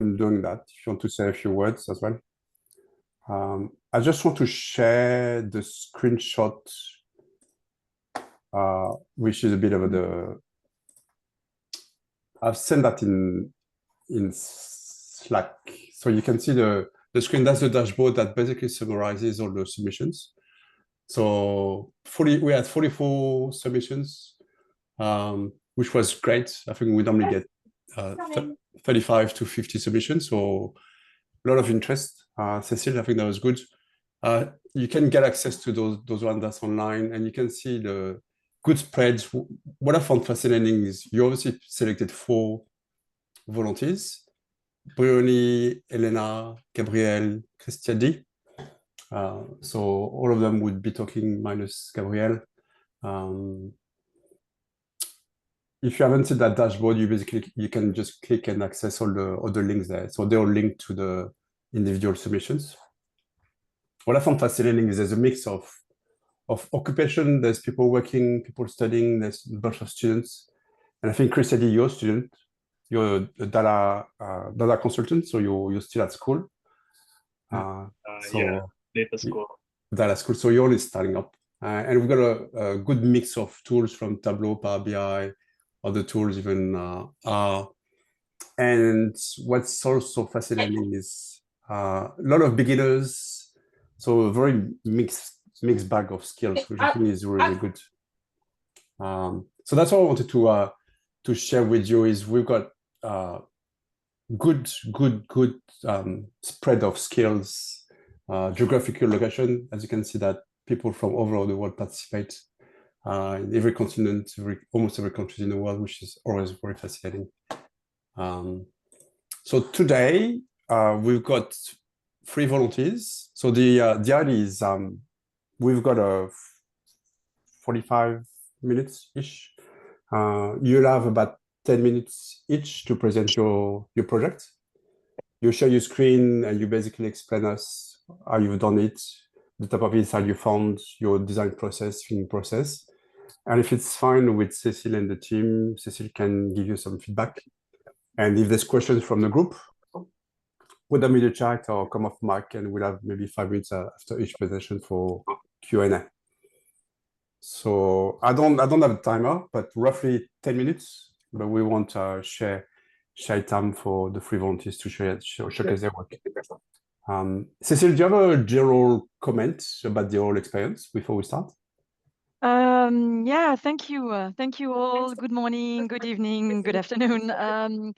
doing that, if you want to say a few words as well. I just want to share the screenshot, which is a bit of I've sent that in Slack. So you can see the screen. That's the dashboard that basically summarizes all the submissions. So we had 44 submissions, which was great. I think we normally get 35 to 50 submissions, so a lot of interest. Cecile, I think that was good. You can get access to those ones that's online, and you can see the good spreads. What I found fascinating is you obviously selected 4 volunteers: Bryony, Elena, Gabrielle, Kristiadi. So all of them would be talking minus Gabrielle. If you haven't seen that dashboard, you can just click and access all the links there. So they're all linked to the individual submissions. What I found fascinating is there's a mix of occupation. There's people working, people studying. There's a bunch of students, and I think Kristiadi, you're a student. You're a data consultant, so you're still at school. Yeah, data school. Data school. So you're only starting up, and we've got a good mix of tools from Tableau, Power BI, other tools even. And what's also fascinating is a lot of beginners, so a very mixed bag of skills, which I think is really good. So that's what I wanted to share with you. Is we've got good spread of skills, geographical location. As you can see, that people from all over the world participate in every continent, almost every country in the world, which is always very fascinating. So today we've got 3 volunteers. So the idea is we've got a 45 minutes-ish. You'll have about 10 minutes each to present your project. You share your screen and you basically explain us how you've done it, the type of insight you found, your design process, thinking process. And if it's fine with Cecile and the team, Cecile can give you some feedback. And if there's questions from the group, put them in the chat or come off mic, and we'll have maybe 5 minutes after each presentation for Q&A. So I don't have a timer, but roughly 10 minutes. But we want to share time for the 3 volunteers to showcase their work. Cecile, do you have a general comment about the whole experience before we start? Yeah, thank you. Thank you all. Good morning, good evening, good afternoon.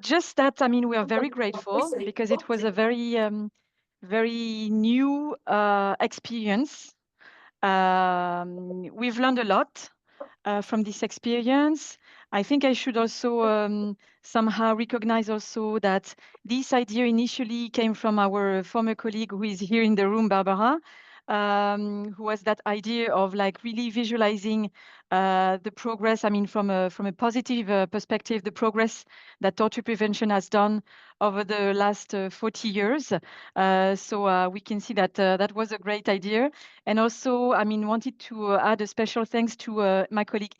Just that, I mean, we are very grateful because it was a very new experience. We've learned a lot from this experience. I think I should also somehow recognize also that this idea initially came from our former colleague who is here in the room, Barbara, who has that idea of like really visualizing the progress. I mean, from a positive perspective, the progress that torture prevention has done over the last 40 years. So we can see that that was a great idea. And also, I mean, wanted to add a special thanks to my colleague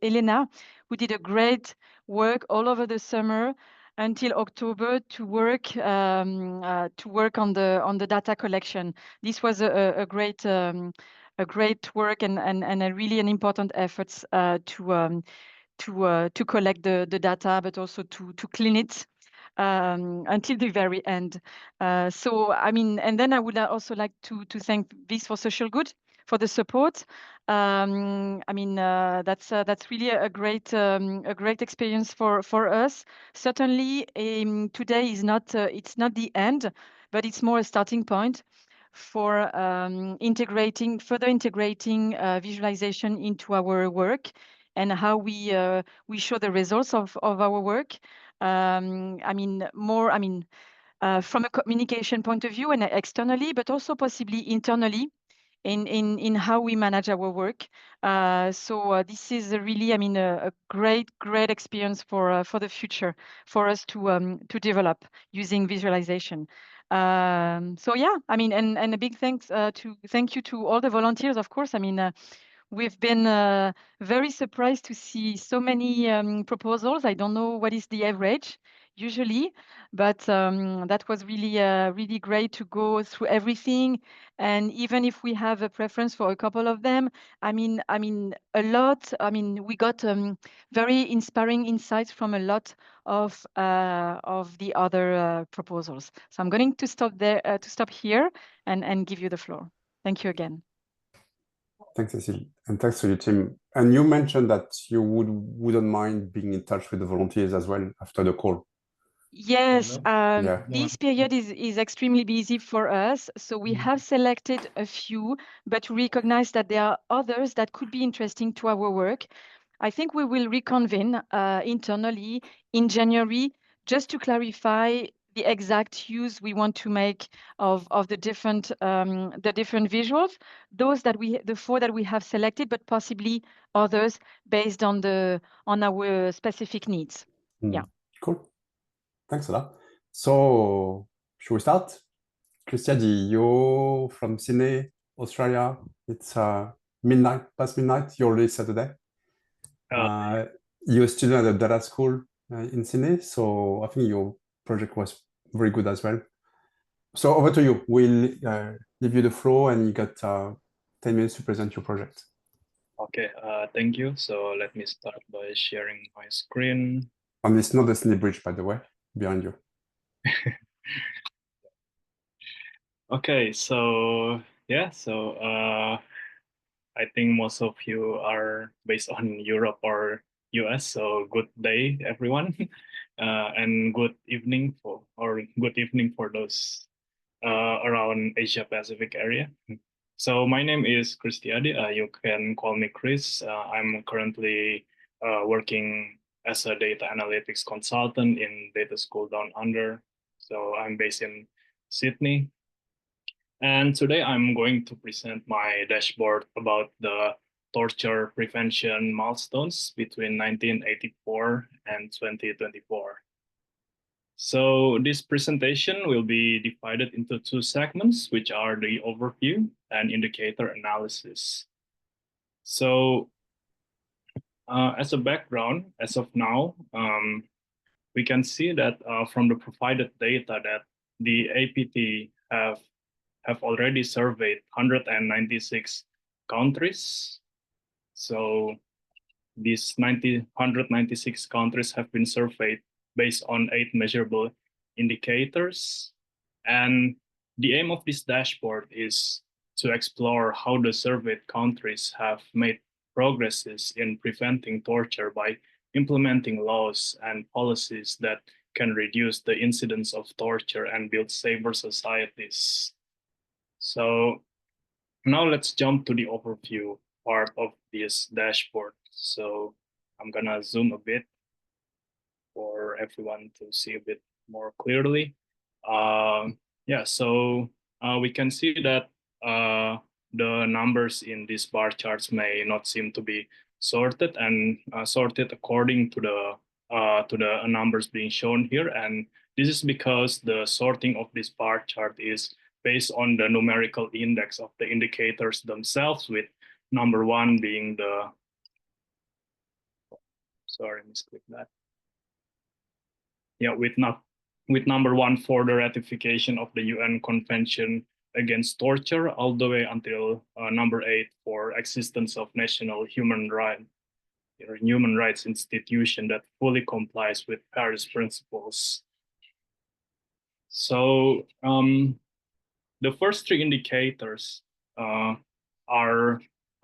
Elena, who did a great work all over the summer until October to work on the data collection. This was a great work and a really an important efforts to collect the data, but also to clean it until the very end. So I mean, and then I would also like to thank This for Social Good for the support. I mean, that's really a great experience for us. Certainly, today is not it's not the end, but it's more a starting point for further integrating visualization into our work and how we show the results of our work. I mean, from a communication point of view and externally, but also possibly internally in how we manage our work. So this is really, I mean, a great experience for the future for us to develop using visualization. So yeah, I mean, and a big thank you to all the volunteers, of course. I mean, we've been very surprised to see so many proposals. I don't know what is the average. usually, but that was really really great to go through everything. And even if we have a preference for a couple of them, I mean a lot. I mean, we got very inspiring insights from a lot of the other proposals. So I'm going to stop there, to stop here, and give you the floor. Thank you again. Thanks, Cecile, and thanks to your team. And you mentioned that you wouldn't mind being in touch with the volunteers as well after the call. Yes, Yeah. this period is extremely busy for us. So we have selected a few, but we recognize that there are others that could be interesting to our work. I think we will reconvene internally in January just to clarify the exact use we want to make of the different visuals, the 4 that we have selected, but possibly others based on our specific needs. Yeah. Cool. Thanks a lot. So, should we start? Kristiadi, you're from Sydney, Australia. It's midnight, past midnight, your early Saturday. You're a student at the data school in Sydney, so I think your project was very good as well. So over to you. We'll give you the floor and you got 10 minutes to present your project. Okay, thank you. So let me start by sharing my screen. And it's not the Sydney Bridge, by the way, behind you. Okay, so yeah, so I think most of you are based on Europe or US, so good day, everyone, and good evening for those around Asia Pacific area. So my name is Kristiadi. You can call me Chris. I'm currently working as a data analytics consultant in Data School Down Under. So I'm based in Sydney. And today I'm going to present my dashboard about the torture prevention milestones between 1984 and 2024. So this presentation will be divided into 2 segments, which are the overview and indicator analysis. So as a background, as of now, we can see that from the provided data that the APT have already surveyed 196 countries. So these 196 countries have been surveyed based on 8 measurable indicators. And the aim of this dashboard is to explore how the surveyed countries have made progresses in preventing torture by implementing laws and policies that can reduce the incidence of torture and build safer societies. So now let's jump to the overview part of this dashboard. So I'm gonna zoom a bit for everyone to see a bit more clearly. Yeah, so we can see that the numbers in these bar charts may not seem to be sorted and sorted according to the numbers being shown here. And this is because the sorting of this bar chart is based on the numerical index of the indicators themselves, with number 1 being the, sorry, misclick that. Yeah, with number 1 for the ratification of the UN Convention Against Torture, all the way until number 8 for existence of national human rights institution that fully complies with Paris principles. So the first 3 indicators are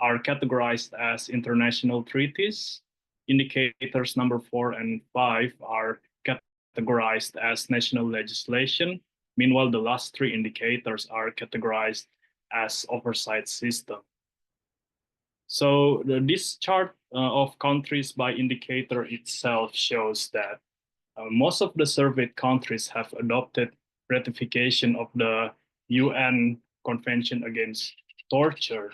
categorized as international treaties. Indicators number 4 and 5 are categorized as national legislation. Meanwhile, the last 3 indicators are categorized as oversight system. So this chart of countries by indicator itself shows that most of the surveyed countries have adopted ratification of the UN Convention Against Torture,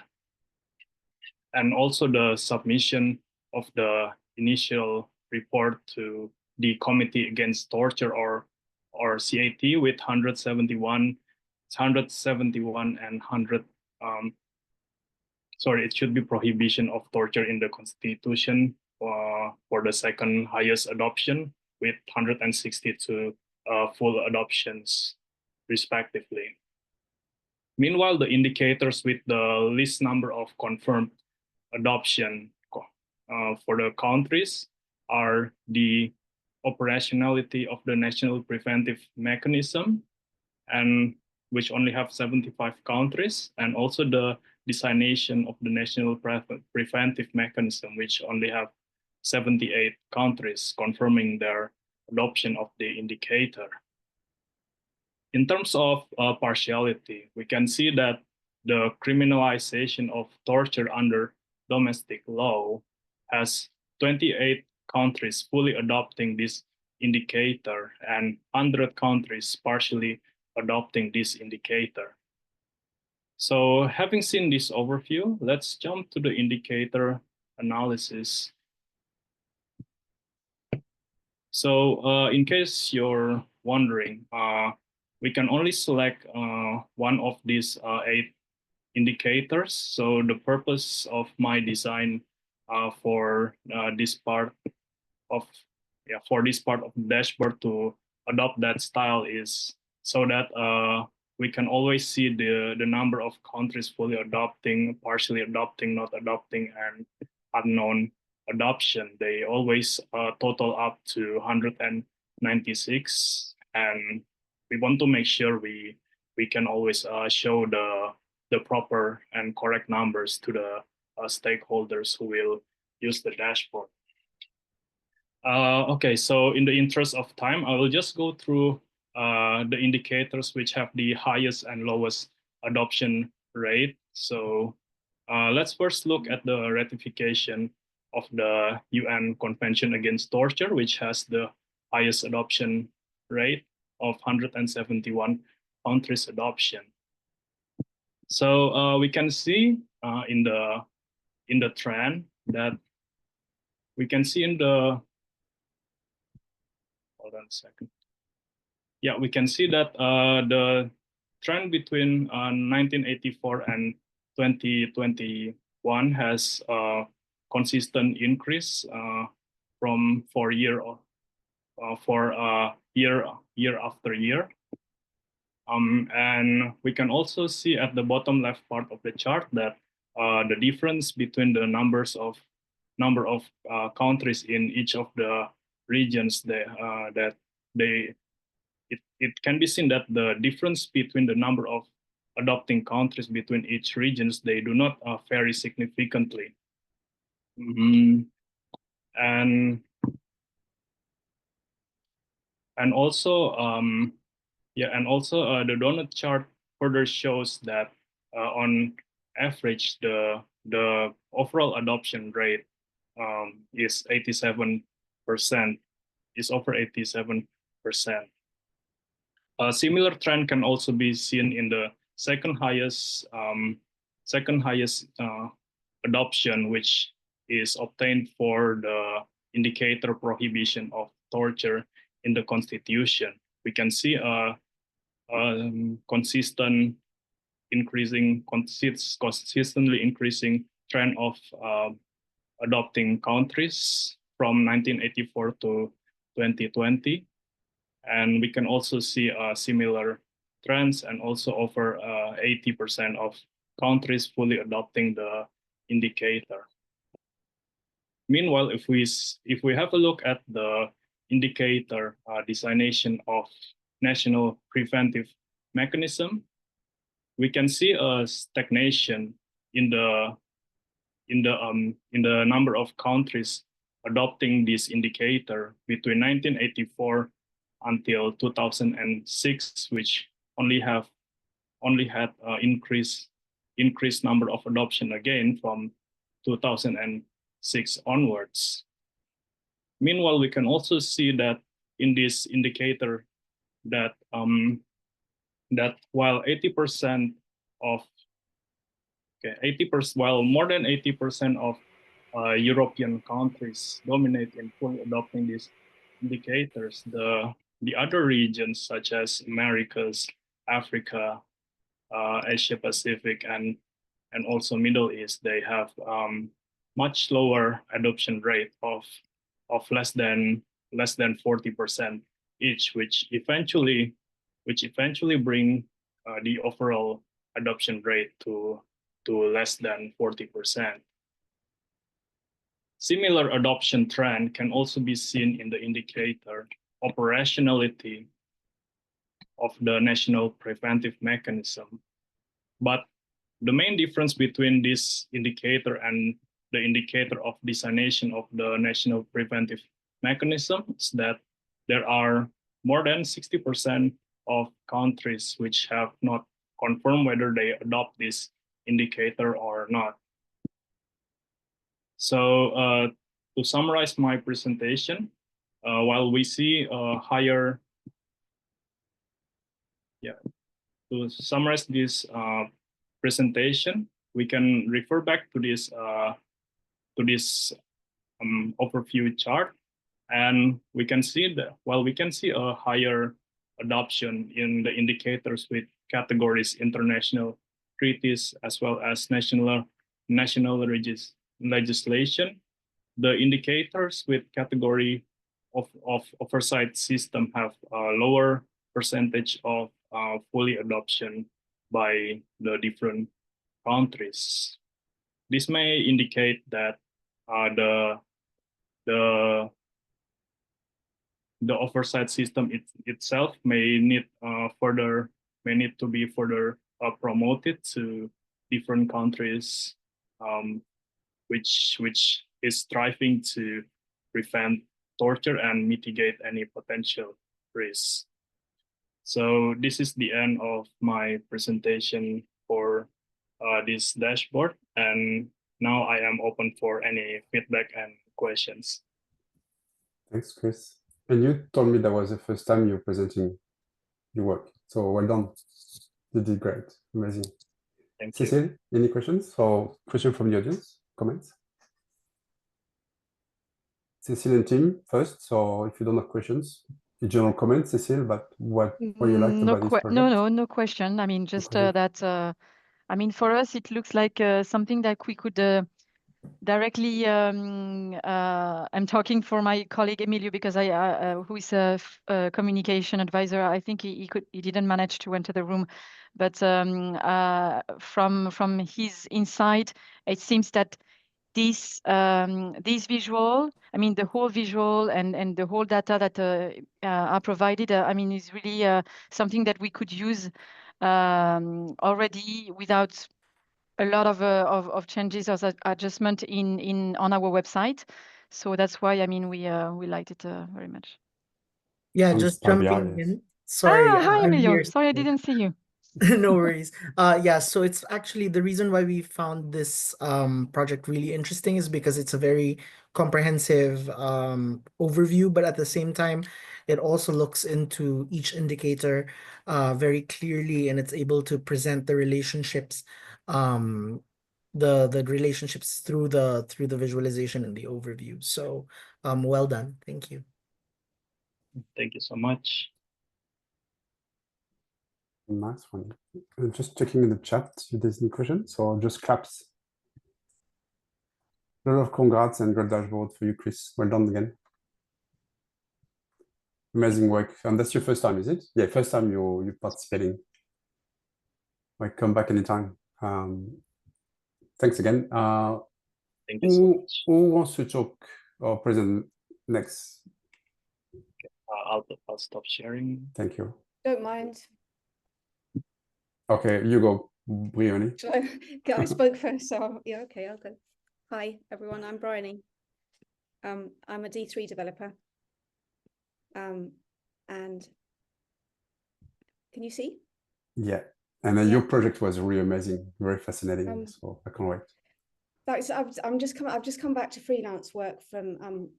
and also the submission of the initial report to the Committee Against Torture or CAT with 171 and 100. Sorry, it should be prohibition of torture in the Constitution for the second highest adoption, with 162 full adoptions, respectively. Meanwhile, the indicators with the least number of confirmed adoption for the countries are the operationality of the national preventive mechanism, and which only have 75 countries, and also the designation of the national preventive mechanism, which only have 78 countries confirming their adoption of the indicator. In terms of partiality, we can see that the criminalization of torture under domestic law has 28 countries fully adopting this indicator and 100 countries partially adopting this indicator. So having seen this overview, let's jump to the indicator analysis. So in case you're wondering, we can only select one of these 8 indicators. So the purpose of my design for this part of the dashboard to adopt that style is so that we can always see the number of countries fully adopting, partially adopting, not adopting, and unknown adoption. They always total up to 196, and we want to make sure we can always show the proper and correct numbers to the stakeholders who will use the dashboard. Okay, so in the interest of time, I will just go through the indicators which have the highest and lowest adoption rate. So let's first look at the ratification of the UN Convention Against Torture, which has the highest adoption rate of 171 countries adoption. So we can see in the trend that we can see in the, hold on a second. Yeah, we can see that the trend between 1984 and 2021 has a consistent increase from year after year. And we can also see at the bottom left part of the chart that the difference between the number of countries in each of the regions it can be seen that the difference between the number of adopting countries between each regions, they do not vary significantly. And also the donut chart further shows that on average the overall adoption rate is 87%, is over 87%. A similar trend can also be seen in the second highest adoption, which is obtained for the indicator prohibition of torture in the Constitution. We can see a consistently increasing trend of adopting countries from 1984 to 2020. And we can also see similar trends, and also over 80% of countries fully adopting the indicator. Meanwhile, if we have a look at the indicator designation of national preventive mechanism, we can see a stagnation in the number of countries adopting this indicator between 1984 until 2006, which only had increased number of adoption again from 2006 onwards. Meanwhile, we can also see that in this indicator that while more than 80% of European countries dominate in fully adopting these indicators, the other regions such as Americas, Africa, Asia Pacific, and also Middle East, they have much lower adoption rate of less than less than 40% each, which eventually bring the overall adoption rate to less than 40%. Similar adoption trend can also be seen in the indicator operationality of the national preventive mechanism. But the main difference between this indicator and the indicator of designation of the national preventive mechanism is that there are more than 60% of countries which have not confirmed whether they adopt this indicator or not. So to summarize my presentation, while we see a higher, to summarize this presentation, we can refer back to this overview chart, and we can see that while we can see a higher adoption in the indicators with categories international treaties as well as national legislation, the indicators with category of oversight system have a lower percentage of fully adoption by the different countries. This may indicate that the oversight system itself may need to be further promoted to different countries, which is striving to prevent torture and mitigate any potential risks. So this is the end of my presentation for this dashboard, and now I am open for any feedback and questions. Thanks, Chris. And you told me that was the first time you're presenting your work. So well done. You did great. Amazing. Thank you. Cecile, any questions or question from the audience? Comments? Cecile and Tim first. So if you don't have questions, a general comment, Cecile, but what you liked about this project? No question. I mean, just that, I mean, for us, it looks like something that we could directly, I'm talking for my colleague Emilio because who is a communication advisor. I think he didn't manage to enter the room, but from his insight, it seems that this visual, I mean, the whole visual and the whole data that are provided, I mean, is really something that we could use already without a lot of changes or adjustment on our website. So that's why, I mean, we liked it very much. Yeah, just jumping in. Sorry, hi, I'm Emilio. here. Sorry, I didn't see you. No worries. Yeah, so it's actually the reason why we found this project really interesting is because it's a very comprehensive overview, but at the same time, it also looks into each indicator very clearly, and it's able to present the relationships, the relationships through the visualization and the overview. So well done. Thank you. Thank you so much. Nice one. I'm just checking in the chat if there's any questions, so just claps. A lot of congrats and great dashboard for you, Chris. Well done again. Amazing work. And that's your first time, is it? Yeah, first time you're participating. Like, come back anytime. Thanks again. Thank you so much. Who wants to talk or present next? I'll stop sharing. Thank you. Don't mind. Okay, you go, Bryony. I spoke first, so yeah, okay, I'll go. Hi, everyone. I'm Bryony. I'm a D3 developer. And can you see? Yeah, and your project was really amazing, very fascinating. So I can't wait. Thanks. I've just come back to freelance work from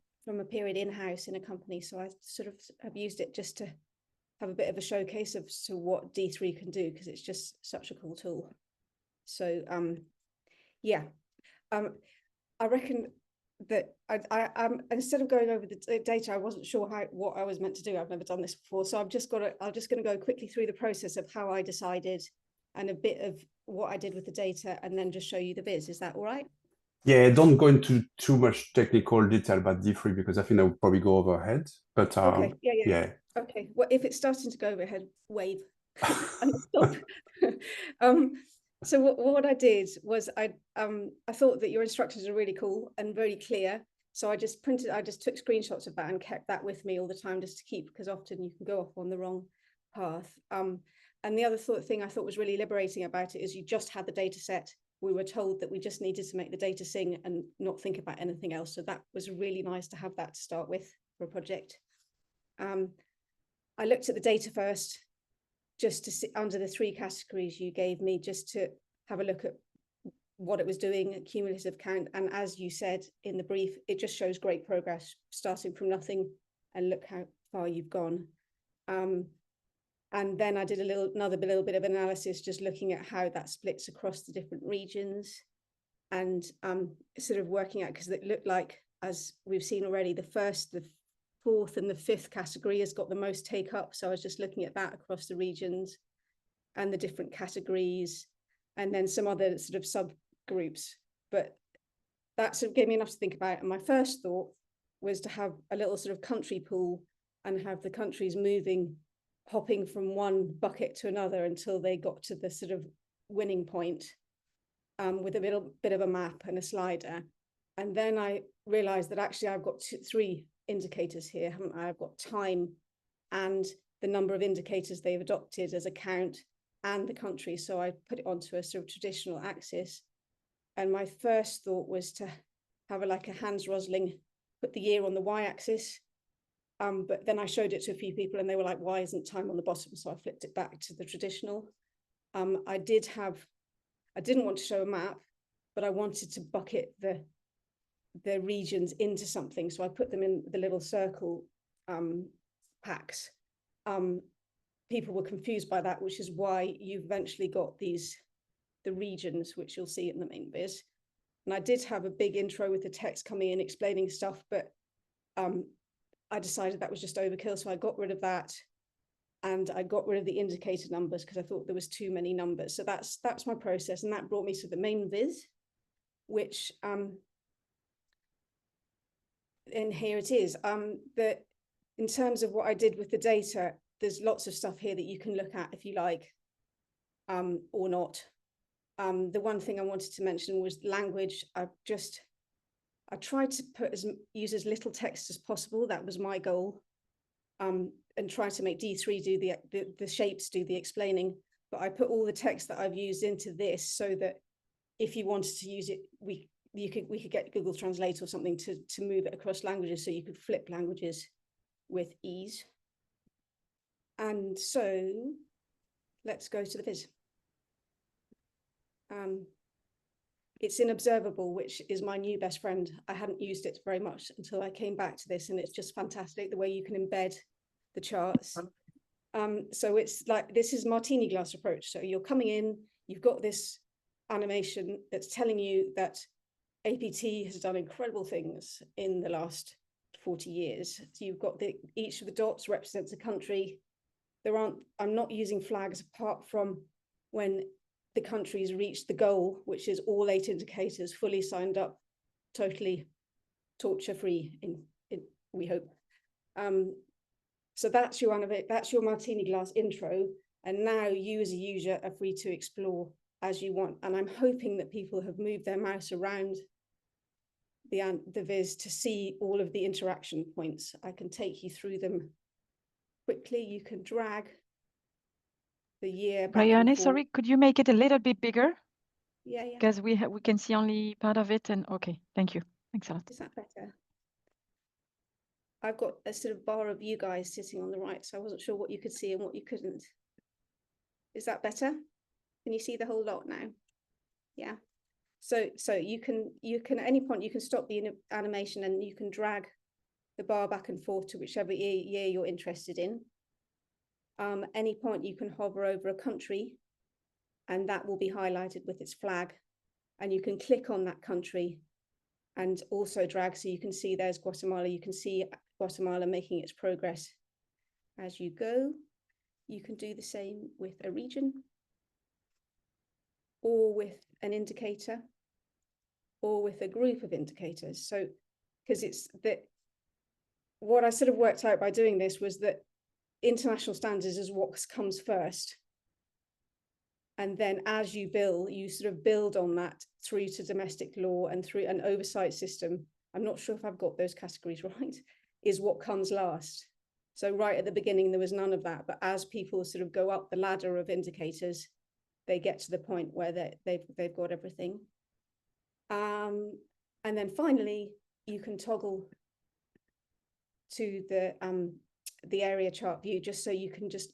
a period in-house in a company, so I sort of have used it just to have a bit of a showcase of what D3 can do, because it's just such a cool tool. So yeah, I reckon that I instead of going over the data, I wasn't sure what I was meant to do. I've never done this before, so I'm just going to go quickly through the process of how I decided and a bit of what I did with the data, and then just show you the viz. Is that all right? Yeah, don't go into too much technical detail about D3 because I think I would probably go overhead. But Okay, yeah. Okay, well, if it's starting to go overhead, wave and stop. So what I did was I thought that your instructions are really cool and very clear. So I just took screenshots of that and kept that with me all the time just to keep, because often you can go off on the wrong path. And the other thing I thought was really liberating about it is you just had the data set. We were told that we just needed to make the data sing and not think about anything else. So that was really nice to have that to start with for a project. I looked at the data first, just to sit under the 3 categories you gave me, just to have a look at what it was doing, a cumulative count. And as you said in the brief, it just shows great progress, starting from nothing, and look how far you've gone. And then I did another little bit of analysis, just looking at how that splits across the different regions, and sort of working out, because it looked like, as we've seen already, the 1st, the 4th and the 5th category has got the most take up. So I was just looking at that across the regions and the different categories, and then some other sort of subgroups. But that sort of gave me enough to think about. And my first thought was to have a little sort of country pool and have the countries hopping from one bucket to another until they got to the sort of winning point, with a little bit of a map and a slider. And then I realized that actually I've got 3 indicators here, haven't I? I've got time and the number of indicators they've adopted as a count and the country. So I put it onto a sort of traditional axis. And my first thought was to have like a Hans Rosling, put the year on the y-axis. But then I showed it to a few people and they were like, why isn't time on the bottom? So I flipped it back to the traditional. I didn't want to show a map, but I wanted to bucket the regions into something. So I put them in the little circle packs. People were confused by that, which is why you've eventually got the regions, which you'll see in the main viz. And I did have a big intro with the text coming in explaining stuff, but I decided that was just overkill. So I got rid of that. And I got rid of the indicator numbers because I thought there was too many numbers. So that's my process. And that brought me to the main viz, which and here it is. That in terms of what I did with the data, there's lots of stuff here that you can look at if you like, or not. The one thing I wanted to mention was language. I tried to use as little text as possible. That was my goal. And try to make D3 do the shapes do the explaining. But I put all the text that I've used into this so that if you wanted to use it, we could get Google Translate or something to move it across languages, so you could flip languages with ease. And so let's go to the viz. It's in Observable, which is my new best friend. I hadn't used it very much until I came back to this, and it's just fantastic the way you can embed the charts. So it's like, this is martini glass approach. So you're coming in, you've got this animation that's telling you that APT has done incredible things in the last 40 years. So you've got each of the dots represents a country. I'm not using flags apart from when the countries reach the goal, which is all 8 indicators fully signed up, totally torture-free, we hope. So that's your martini glass intro. And now you as a user are free to explore as you want. And I'm hoping that people have moved their mouse around the viz to see all of the interaction points. I can take you through them quickly. You can drag the year back. Bryony, sorry, could you make it a little bit bigger? Yeah. Because we can see only part of it. And okay, thank you. Thanks a lot. Is that better? I've got a sort of bar of you guys sitting on the right, so I wasn't sure what you could see and what you couldn't. Is that better? Can you see the whole lot now? Yeah. So you can at any point you can stop the animation and you can drag the bar back and forth to whichever year you're interested in. Any point you can hover over a country and that will be highlighted with its flag, and you can click on that country and also drag, so you can see there's Guatemala. You can see Guatemala making its progress as you go. You can do the same with a region or with an indicator. or with a group of indicators. So, because it's that what I sort of worked out by doing this was that international standards is what comes first. And then as you build, you sort of build on that through to domestic law and through an oversight system. I'm not sure if I've got those categories right, is what comes last. So right at the beginning, there was none of that. But as people sort of go up the ladder of indicators, they get to the point where they've got everything. And then finally, you can toggle to the area chart view, just so you can just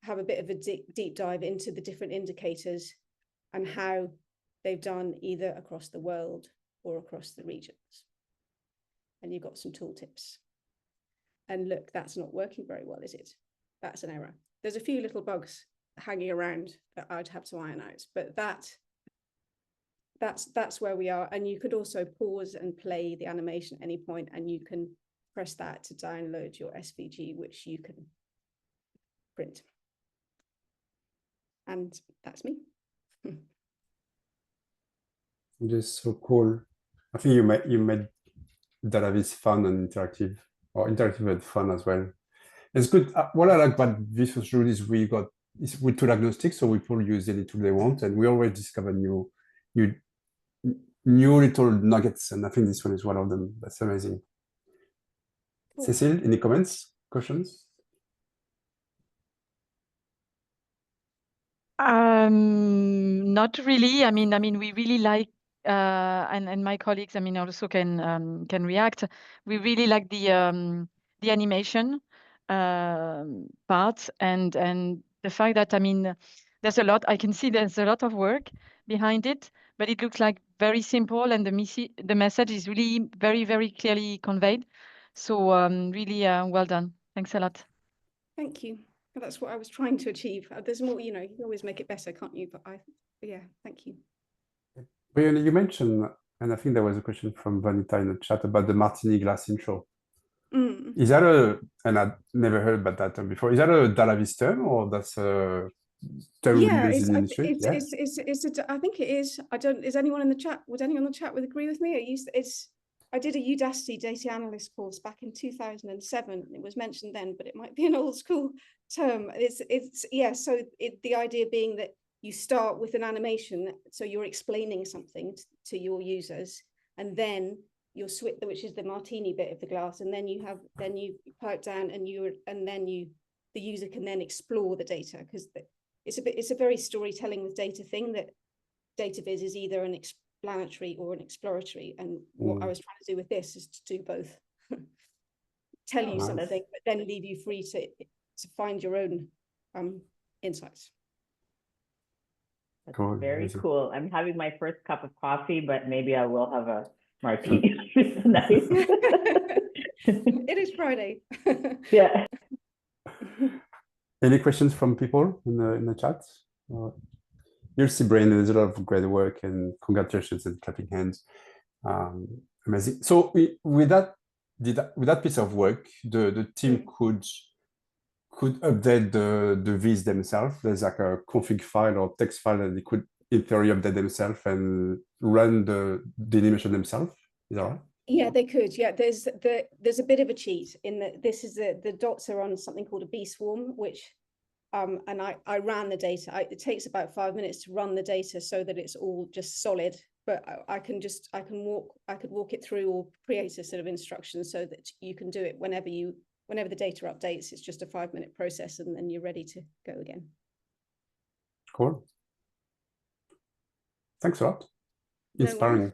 have a bit of a deep dive into the different indicators and how they've done either across the world or across the regions. And you've got some tooltips. And look, that's not working very well, is it? That's an error. There's a few little bugs hanging around that I'd have to iron out, but that's where we are. And you could also pause and play the animation at any point, and you can press that to download your SVG, which you can print. And that's me. It is so cool. I think you made DataVis fun and interactive, or interactive and fun as well. It's good. What I like about Visual Studio is we're tool agnostic, so people use any tool they want, and we always discover new little nuggets, and I think this one is one of them. That's amazing. Cool. Cecile, any comments, questions? Not really. I mean, we really like, and my colleagues, I mean, also can react. We really like the animation part, and the fact that, I mean, there's a lot. I can see there's a lot of work behind it, but it looks like very simple, and the message is really very, very clearly conveyed. So really well done. Thanks a lot. Thank you. That's what I was trying to achieve. There's more, you can always make it better, can't you? But yeah, thank you. Bryony, you mentioned, and I think there was a question from Vanita in the chat about the martini glass intro. Is that and I've never heard about that term before. Is that a DataVis term, or that's a term used in the industry? I think it is. I don't. Is anyone in the chat? Would anyone in the chat agree with me? I did a Udacity data analyst course back in 2007. It was mentioned then, but it might be an old school term. So the idea being that you start with an animation, so you're explaining something to your users, and then you'll switch, which is the martini bit of the glass, and then you pipe down, and the user can then explore the data, because it's a very storytelling with data thing, that DataVis is either an explanatory or an exploratory, and what I was trying to do with this is to do both. Tell you something, but then leave you free to find your own insights. That's very cool. I'm having my first cup of coffee, but maybe I will have a martini. Nice. It is Friday. Yeah. Any questions from people in the chat? You'll see, Bryony, there's a lot of great work, and congratulations and clapping hands. Amazing. So with that piece of work, the team could update the Vs themselves. There's like a config file or text file that they could, in theory, update themselves and run the animation themselves. Is that right? Yeah, they could. Yeah, there's a bit of a cheat in that this is the dots are on something called a B swarm, which and I ran the data. It takes about 5 minutes to run the data so that it's all just solid. But I could walk it through, or create a sort of instruction so that you can do it whenever the data updates. It's just a 5-minute process, and then you're ready to go again. Cool. Thanks a lot. Inspiring. No,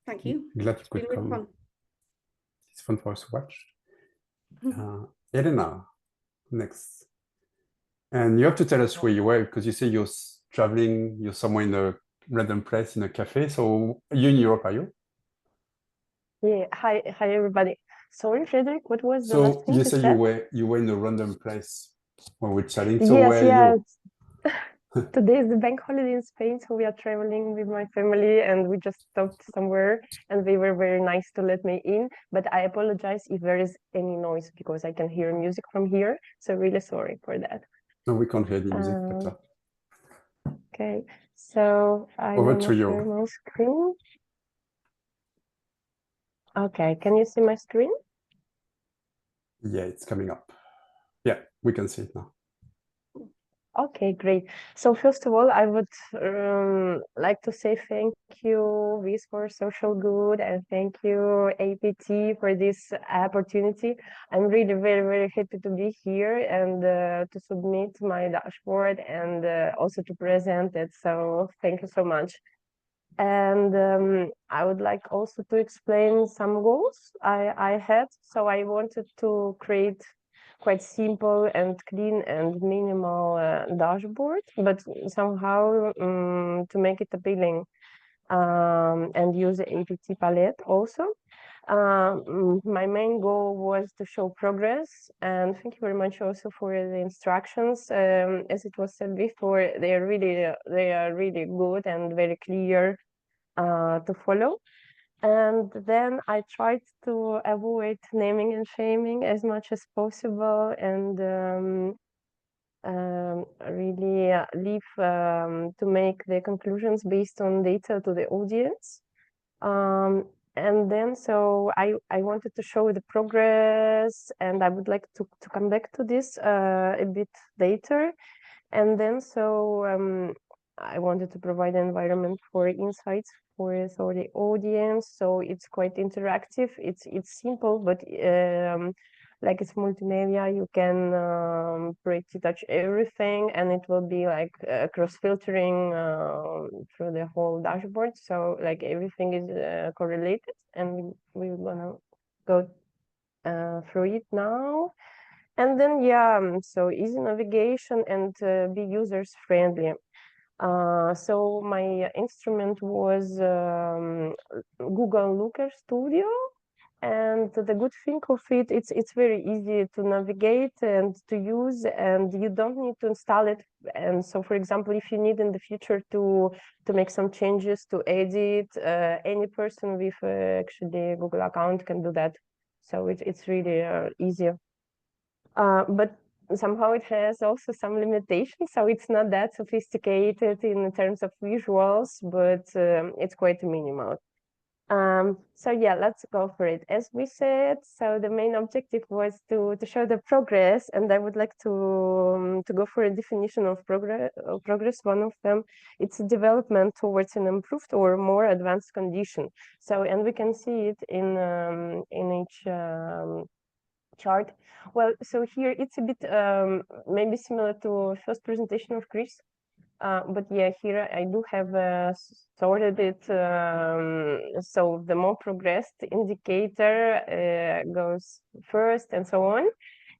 thank you. Glad you could come. Fun. It's fun for us to watch. Elena, next. And you have to tell us where you were, because you say you're traveling, you're somewhere in a random place in a cafe. So are you in Europe, are you? Yeah. Hi everybody. Sorry, Frederick, what was the last thing you said you were in a random place when we're chatting. So yes, where yeah. are you? Today is the bank holiday in Spain, so we are traveling with my family, and we just stopped somewhere, and they were very nice to let me in. But I apologize if there is any noise, because I can hear music from here. So really sorry for that. No, we can't hear the music. Okay, so I over will to you. share my screen. Okay, can you see my screen? Yeah, it's coming up. Yeah, we can see it now. Okay, great. So first of all, I would like to say thank you, Viz, for Social Good, and thank you, APT, for this opportunity. I'm really very, very happy to be here and to submit my dashboard and also to present it. So thank you so much. And I would like also to explain some goals I had. So I wanted to create quite simple and clean and minimal dashboard, but somehow to make it appealing and use the APT palette also. My main goal was to show progress, and thank you very much also for the instructions. As it was said before, they are really good and very clear to follow. And then I tried to avoid naming and shaming as much as possible, and really leave to make the conclusions based on data to the audience. And then so I wanted to show the progress, and I would like to come back to this a bit later. And then so I wanted to provide an environment for insights for the audience. So it's quite interactive. It's simple, but like it's multimedia, you can pretty touch everything, and it will be like cross-filtering through the whole dashboard. So like everything is correlated, and we're gonna go through it now. And then, yeah, so easy navigation and be users friendly. So my instrument was Google Looker Studio. And the good thing of it, it's very easy to navigate and to use, and you don't need to install it. And so, for example, if you need in the future to make some changes, to edit, any person with actually Google account can do that. So it's really easy. But somehow it has also some limitations, so it's not that sophisticated in terms of visuals, but it's quite minimal. So yeah, let's go for it. As we said, so the main objective was to show the progress, and I would like to go for a definition of progress. One of them, it's development towards an improved or more advanced condition. So, and we can see it in each chart. Well, so here it's a bit maybe similar to first presentation of Chris. But yeah, here I do have sorted it. So the more progressed indicator goes first, and so on.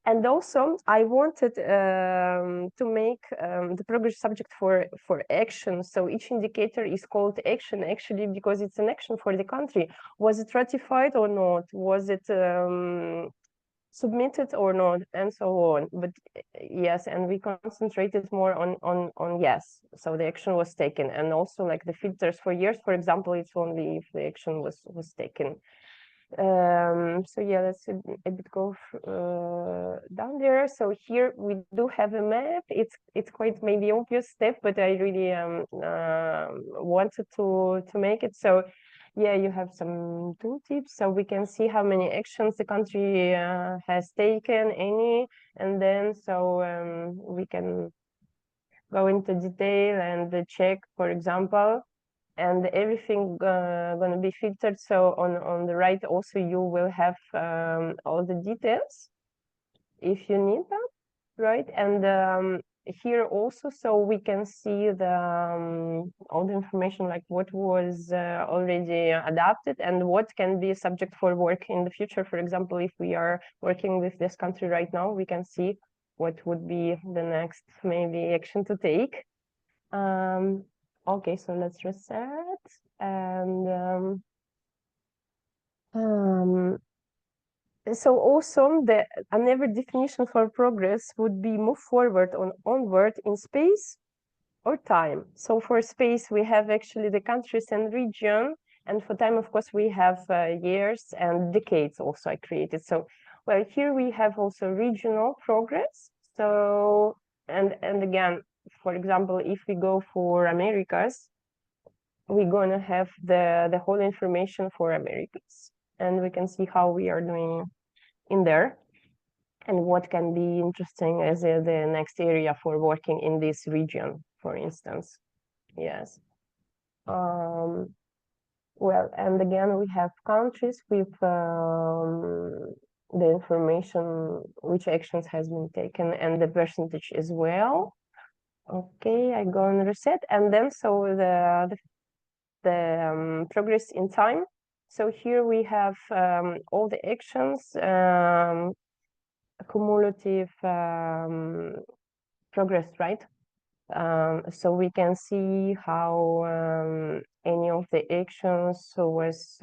And also, I wanted to make the progress subject for action. So each indicator is called action, actually, because it's an action for the country. Was it ratified or not? Was it submitted or not, and so on. But yes, and we concentrated more on yes, so the action was taken. And also like the filters for years, for example, it's only if the action was taken. So yeah, let's a bit go down there. So here we do have a map. It's quite maybe obvious step, but I really wanted to make it. So yeah, you have some tooltips, so we can see how many actions the country has taken, any, and then so we can go into detail and check, for example, and everything gonna be filtered. So on the right also you will have all the details if you need them, right? And here also, so we can see the all the information, like what was already adapted and what can be subject for work in the future. For example, if we are working with this country right now, we can see what would be the next maybe action to take. Okay, so let's reset. And so also another definition for progress would be move forward or onward in space or time. So for space, we have actually the countries and region, and for time, of course, we have years and decades also I created. So, well, here we have also regional progress. So, and again, for example, if we go for Americas, we're gonna have the whole information for Americas. and we can see how we are doing in there and what can be interesting as the next area for working in this region, for instance. Yes. Well, and again, we have countries with the information, which actions has been taken, and the percentage as well. Okay, I go and reset, and then so the progress in time. So here we have all the actions, cumulative progress, right? So we can see how any of the actions was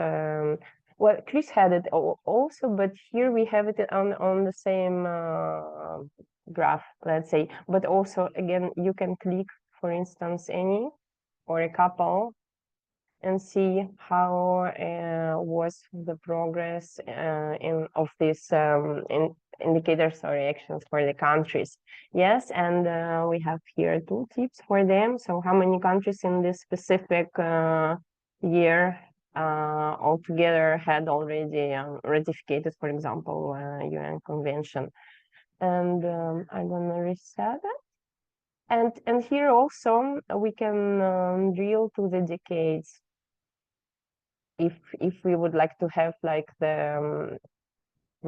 well, Chris had it also, but here we have it on the same graph, let's say. But also, again, you can click, for instance, any or a couple and see how was the progress of these indicators or actions for the countries. Yes, and we have here 2 tips for them. So how many countries in this specific year altogether had already ratified, for example, UN Convention. And I'm gonna reset it. And here also we can drill to the decades if we would like to have like the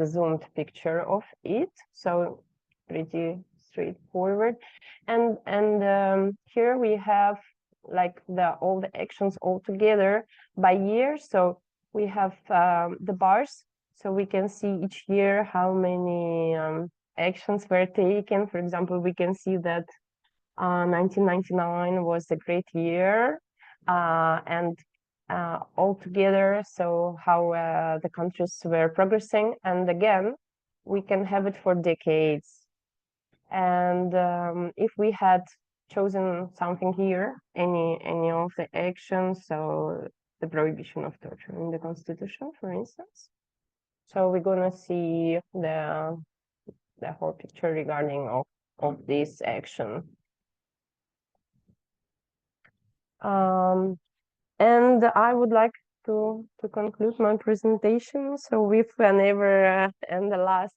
zoomed picture of it. So pretty straightforward. And here we have like all the actions all together by year. So we have the bars, so we can see each year how many actions were taken. For example, we can see that 1999 was a great year, and all together, so how the countries were progressing. And again, we can have it for decades. And if we had chosen something here, any of the actions, so the prohibition of torture in the Constitution, for instance, so we're gonna see the whole picture regarding of this action. And I would like to conclude my presentation. So with whenever and the last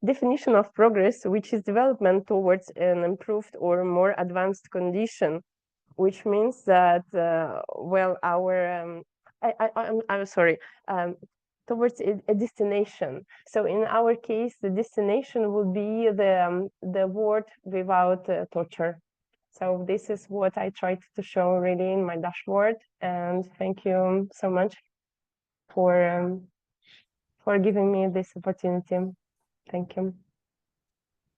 definition of progress, which is development towards an improved or more advanced condition, which means that well, our I'm sorry, towards a destination. So in our case, the destination will be the world without torture. So this is what I tried to show really in my dashboard, and thank you so much for giving me this opportunity. Thank you.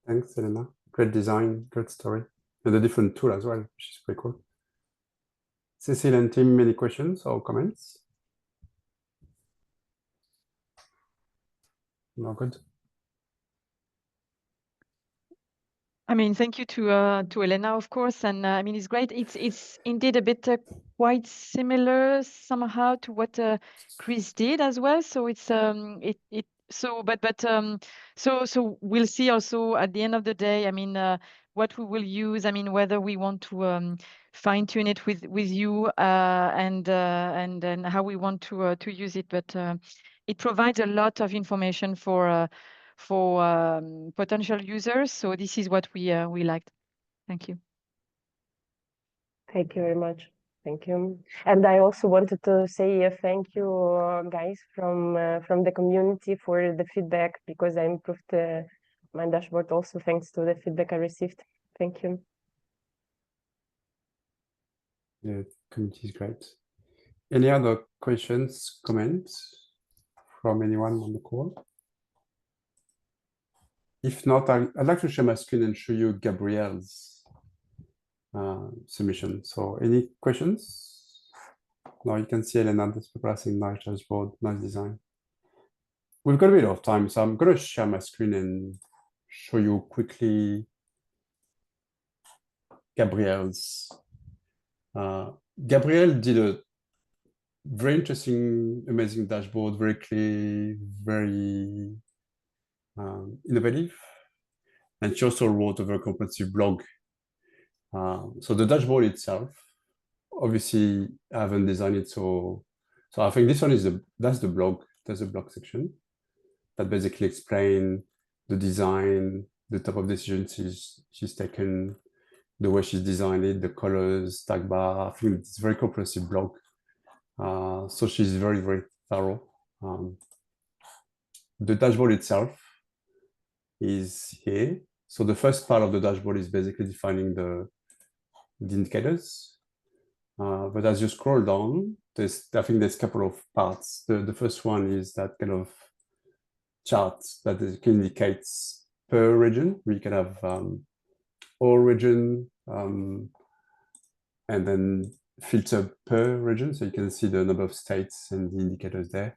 Thanks, Elena. Great design, great story, and a different tool as well, which is pretty cool. Cecile and Tim, any questions or comments? No, good. I mean, thank you to Elena, of course, and I mean, it's great. It's indeed a bit quite similar somehow to what Chris did as well. So it's so we'll see also at the end of the day. I mean, what we will use. I mean, whether we want to fine tune it with you and then how we want to use it, but it provides a lot of information for potential users. So this is what we liked. Thank you. Thank you very much. Thank you. And I also wanted to say a thank you, guys, from the community for the feedback, because I improved my dashboard also thanks to the feedback I received. Thank you. Yeah, community is great. Any other questions, comments from anyone on the call? If not, I'd like to share my screen and show you Gabrielle's submission. So any questions? Now you can see Elena progressing, nice dashboard, nice design. We've got a bit of time, so I'm going to share my screen and show you quickly Gabrielle's. Gabrielle did a very interesting, amazing dashboard, very clear, very innovative, and she also wrote a very comprehensive blog. So the dashboard itself, obviously, I haven't designed it so So I think this one is that's the blog section that basically explain the design, the type of decisions she's taken, the way she's designed it, the colors, tag bar. I think it's a very comprehensive blog. So she's very, very thorough. The dashboard itself is here. So the first part of the dashboard is basically defining the indicators. But as you scroll down, I think there's a couple of parts. The first one is that kind of chart that indicates per region. We can have all region and then filter per region, so you can see the number of states and the indicators there.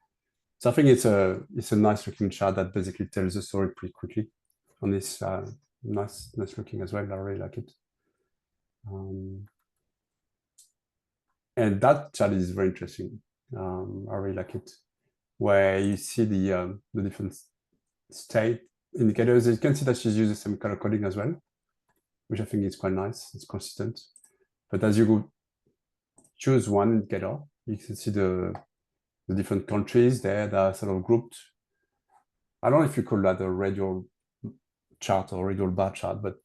So I think it's a nice looking chart that basically tells the story pretty quickly. On this nice looking as well. I really like it. And that chart is very interesting. I really like it, where you see the different state indicators. You can see that she's using some color coding as well, which I think is quite nice. It's consistent. But as you go choose one indicator, you can see the different countries there that are sort of grouped. I don't know if you call that a radial chart or radial bar chart, but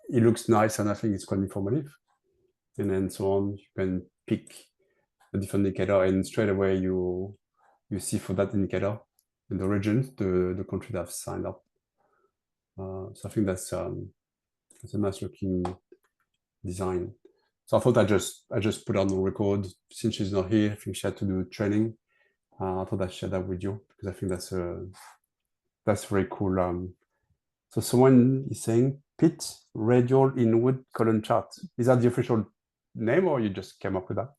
it looks nice and I think it's quite informative. And then so on, you can pick a different indicator and straight away you see for that indicator in the regions, the country that have signed up. So I think that's a nice looking design. So I thought I just put on the record since she's not here. I think she had to do training. I thought I'd share that with you because I think that's very cool. So someone is saying PIT radial inward column chart. Is that the official name or you just came up with that?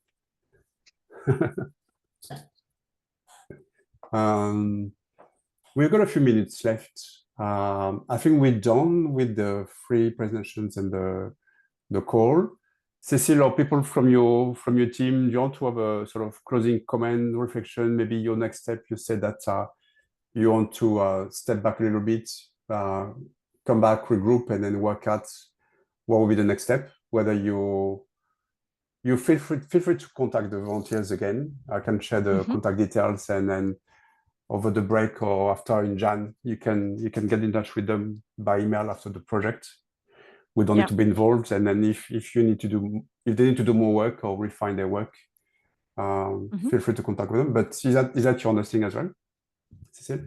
We've got a few minutes left. I think we're done with the free presentations and the call. Cecile, or people from your team, do you want to have a sort of closing comment, reflection, maybe your next step? You said that you want to step back a little bit, come back, regroup, and then work out what will be the next step. Whether you feel free to contact the volunteers again. I can share the contact details, and then over the break or after in Jan, you can get in touch with them by email after the project. We don't need to be involved, and then if they need to do more work or refine their work, feel free to contact with them. But is that your understanding as well, Cecile?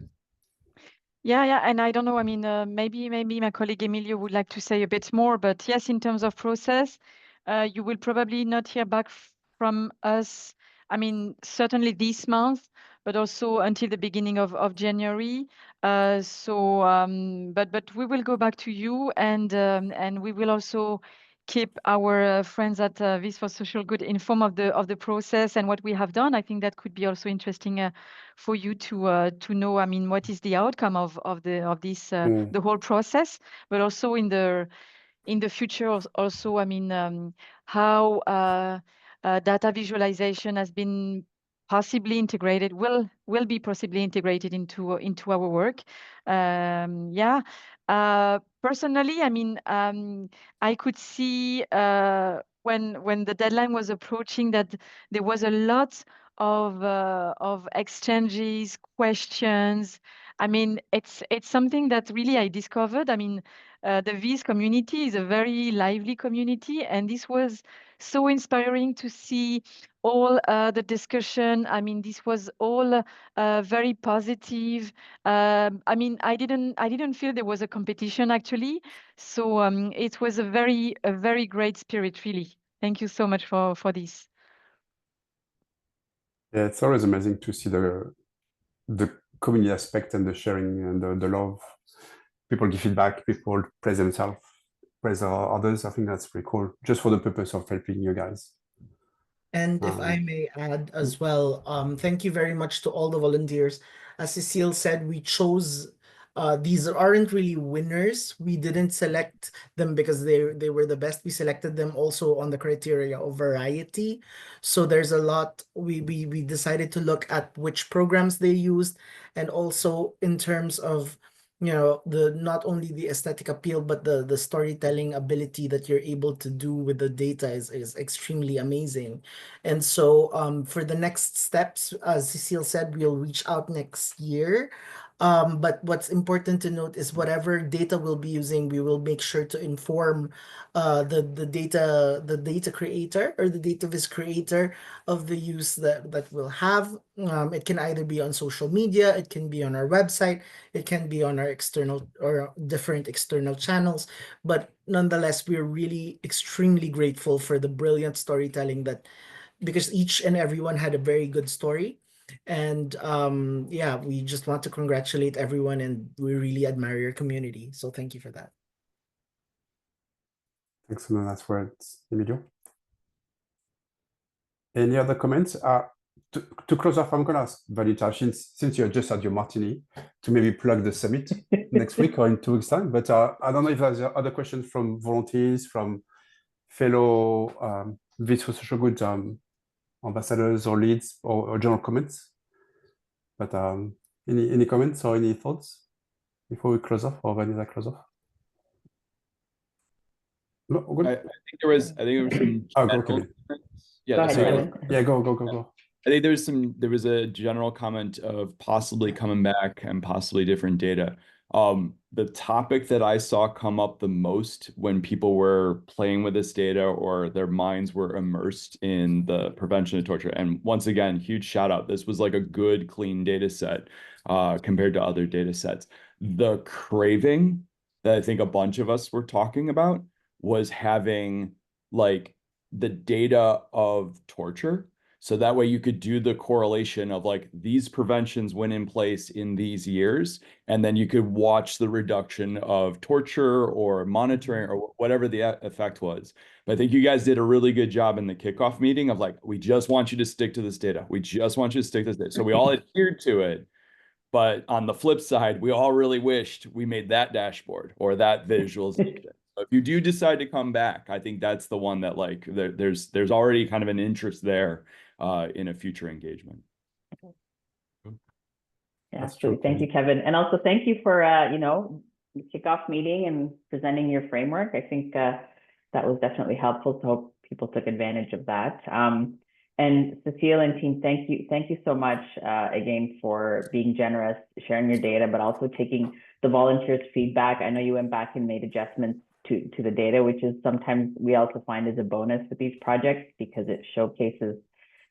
Yeah, and I don't know. I mean, maybe my colleague Emilio would like to say a bit more. But yes, in terms of process, you will probably not hear back from us. I mean, certainly this month, but also until the beginning of January. But we will go back to you, and we will also keep our friends at Vis for Social Good informed of the process and what we have done. I think that could be also interesting for you to know. I mean, what is the outcome of this the whole process, but also in the future also. I mean, how data visualization has been possibly integrated, will be possibly integrated into our work. Personally, I mean, I could see when the deadline was approaching that there was a lot of exchanges, questions. I mean, it's something that really I discovered. I mean, the Viz community is a very lively community, and this was so inspiring to see all the discussion. I mean, this was all very positive. I mean, I didn't feel there was a competition actually. So it was a very great spirit, really. Thank you so much for this. Yeah, it's always amazing to see the community aspect and the sharing and the love. People give feedback, people praise themselves, praise others. I think that's pretty cool, just for the purpose of helping you guys. And if I may add as well, thank you very much to all the volunteers. As Cecile said, we chose, these aren't really winners. We didn't select them because they were the best. We selected them also on the criteria of variety. So there's a lot, we decided to look at which programs they used, and also in terms of not only the aesthetic appeal, but the storytelling ability that you're able to do with the data is extremely amazing. And so for the next steps, as Cecile said, we'll reach out next year. But what's important to note is whatever data we'll be using, we will make sure to inform the data creator or the database creator of the use that we'll have. It can either be on social media, it can be on our website, it can be on our external or different external channels. But nonetheless, we're really extremely grateful for the brilliant storytelling because each and everyone had a very good story. And yeah, we just want to congratulate everyone, and we really admire your community. So thank you for that. Thanks for the last words, Emilio. Any other comments? To close off, I'm going to ask Vanita, since you're just at your martini, to maybe plug the summit next week or in 2 weeks' time. But I don't know if there's other questions from volunteers, from fellow Vis for Social Good ambassadors or leads or general comments. But any comments or any thoughts before we close off, or Vanita close off? No, good. I think there was some go, Kevin. Yeah, go ahead, Kevin. Yeah, go. I think there was a general comment of possibly coming back and possibly different data. The topic that I saw come up the most when people were playing with this data or their minds were immersed in the prevention of torture. And once again, huge shout out. This was like a good, clean data set compared to other data sets. The craving that I think a bunch of us were talking about was having like the data of torture. So that way you could do the correlation of like these preventions went in place in these years, and then you could watch the reduction of torture or monitoring or whatever the effect was. But I think you guys did a really good job in the kickoff meeting of like, we just want you to stick to this data. We just want you to stick to this data. So we all adhered to it. But on the flip side, we all really wished we made that dashboard or that visualization. If you do decide to come back, I think that's the one that like there's already kind of an interest there in a future engagement. Yeah, absolutely. Thank you, Kevin. And also thank you for, the kickoff meeting and presenting your framework. I think that was definitely helpful. So hope people took advantage of that. And Cecile and team, thank you so much again for being generous, sharing your data, but also taking the volunteers' feedback. I know you went back and made adjustments to the data, which is sometimes we also find is a bonus with these projects because it showcases,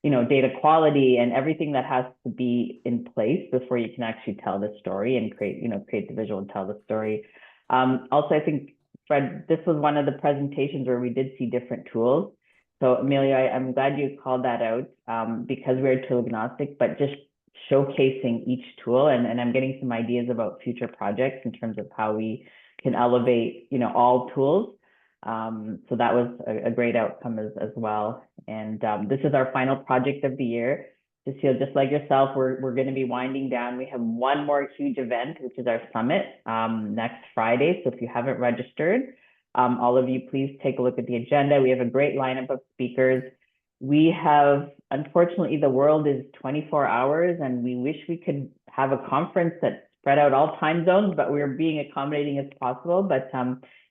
data quality and everything that has to be in place before you can actually tell the story and create the visual and tell the story. Also, I think, Fred, this was one of the presentations where we did see different tools. So Emilio, I'm glad you called that out because we're tool agnostic, but just showcasing each tool. And I'm getting some ideas about future projects in terms of how we can elevate, all tools. So that was a great outcome as well. And this is our final project of the year. Cecile, just like yourself, we're going to be winding down. We have one more huge event, which is our summit next Friday. So if you haven't registered, all of you, please take a look at the agenda. We have a great lineup of speakers. We have, unfortunately, the world is 24 hours, and we wish we could have a conference that spread out all time zones, but we're being accommodating as possible. But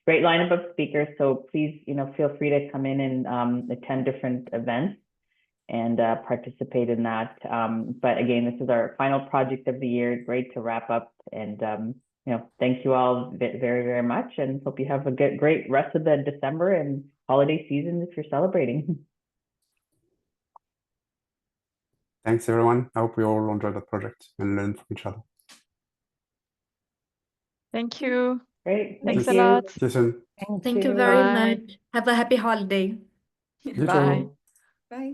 great lineup of speakers. So please, feel free to come in and attend different events and participate in that. But again, this is our final project of the year. Great to wrap up. And thank you all very, very much, and hope you have a great rest of the December and holiday season if you're celebrating. Thanks, everyone. I hope we all enjoy that project and learn from each other. Thank you. Great. Thanks a lot. See you soon. Thank you very much. Have a happy holiday. You Bye. too. Bye.